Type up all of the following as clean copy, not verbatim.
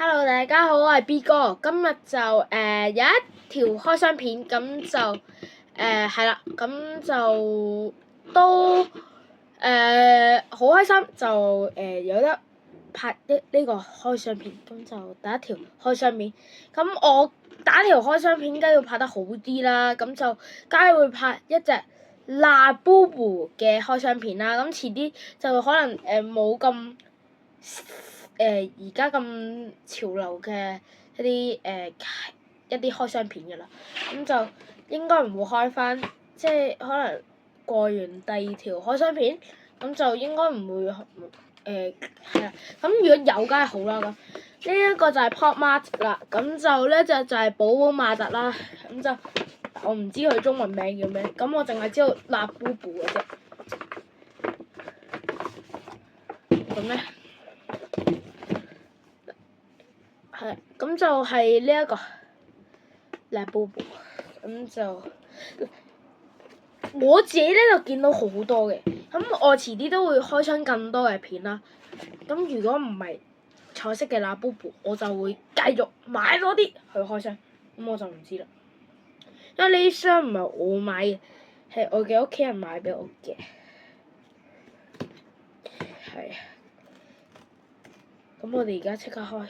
Hello， 大家好，我係 B 哥，今日就有一條開箱片，咁就係啦，咁就都好開心，就有得拍呢個開箱片，咁就第一條開箱片，咁我第一條開箱片梗係要拍得好啲啦，咁就梗係會拍一隻Labubu嘅開箱片啦，咁遲啲就可能冇咁而家咁潮流嘅一啲開箱片㗎啦，咁就應該唔會開返，即係可能過完第二條開箱片，咁就應該唔會係啦。咁如果有梗係好啦，咁呢一個就係 Pop Mart 啦，咁就呢隻就係寶寶馬特啦，咁就我唔知佢中文名叫咩，咁我淨係知道Labubu嘅啫。咁咧？係，咁就係呢一個Labubu，咁就我自己咧就見到好多嘅，咁我遲啲都會開箱更多嘅片啦。咁如果唔係彩色嘅Labubu，我就會繼續買多啲去開箱，咁我就唔知啦。因為呢箱唔係我買嘅，係我嘅屋企人買俾我嘅，係。咁我哋而家即刻開。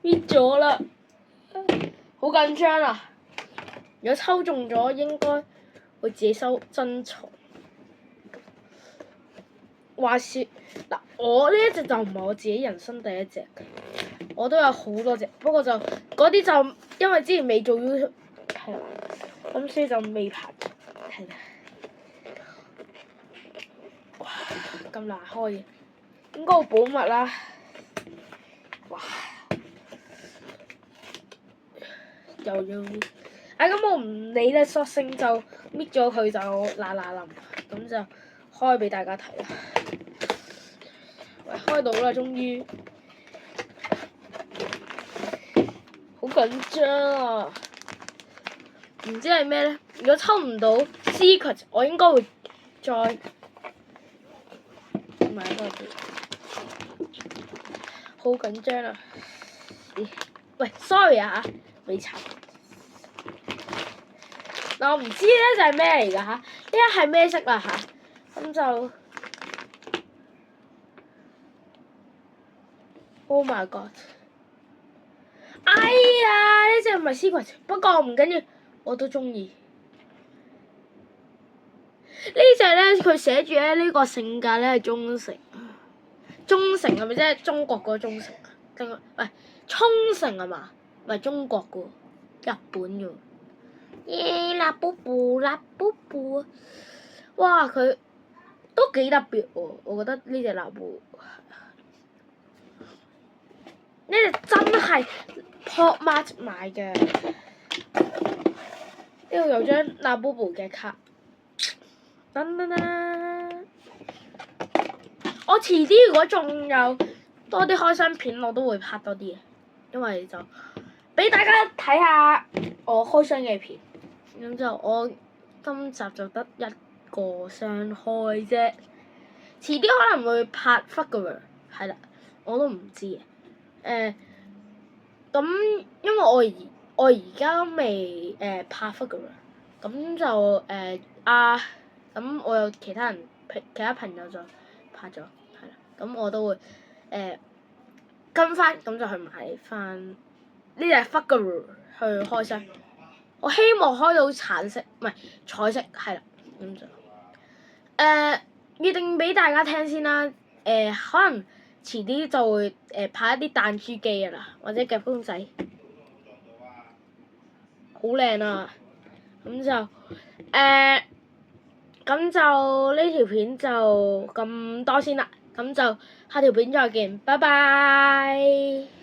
搣咗啦，好緊張啊！如果抽中咗，應該會自己珍藏。話説嗱，我呢一隻就唔係我自己人生第一隻，我都有好多隻，不過就嗰啲就因為之前未做 YouTube， 係啦，咁所以就未拍，係啦。哇！咁難開嘅，應該好保密啦。哇！又要搣，咁我唔理啦，索性就搣咗佢就嗱臨，咁就開俾大家睇啦。喂，開到啦，終於，好緊張啊！唔知係咩咧？如果抽唔到 Secret， 我應該會再買多啲。好緊張啊！喂 ，sorry 啊嚇，未查。嗱，我唔知咧就係咩嚟㗎嚇，呢一係咩色啦嚇，咁就 Oh my god！ 哎呀，呢隻唔係 Secret， 不過唔緊要，我都中意。呢隻咧佢寫住咧呢個性格咧係忠誠，忠誠係咪即係中國嗰個忠誠啊？定係喂沖繩係嘛？唔係中國㗎喎，日本㗎喎。Labubu，哇佢都幾特別喎，我覺得呢隻Labubu，呢隻真係 Pop Mart 買嘅，呢度有張Labubu嘅卡，噔噔噔，我遲啲如果仲有多啲開箱片，我都會拍多啲嘅，因為就俾大家睇下我開箱嘅片。咁就我今集就得一個箱開啫，遲啲可能會拍 Figure， 係啦，我都唔知嘅。咁因為我而家未拍 Figure， 咁就咁我有其他朋友就拍咗，係啦，咁我都會跟翻，咁就去買翻呢隻 Figure 去開箱。我希望開到橙色，唔係彩色，係啦，咁就預定俾大家聽先啦。可能遲啲就會拍一啲彈珠機㗎啦，或者夾公仔，好靚啊！咁就呢條片就咁多先啦，咁就下條片再見，拜拜。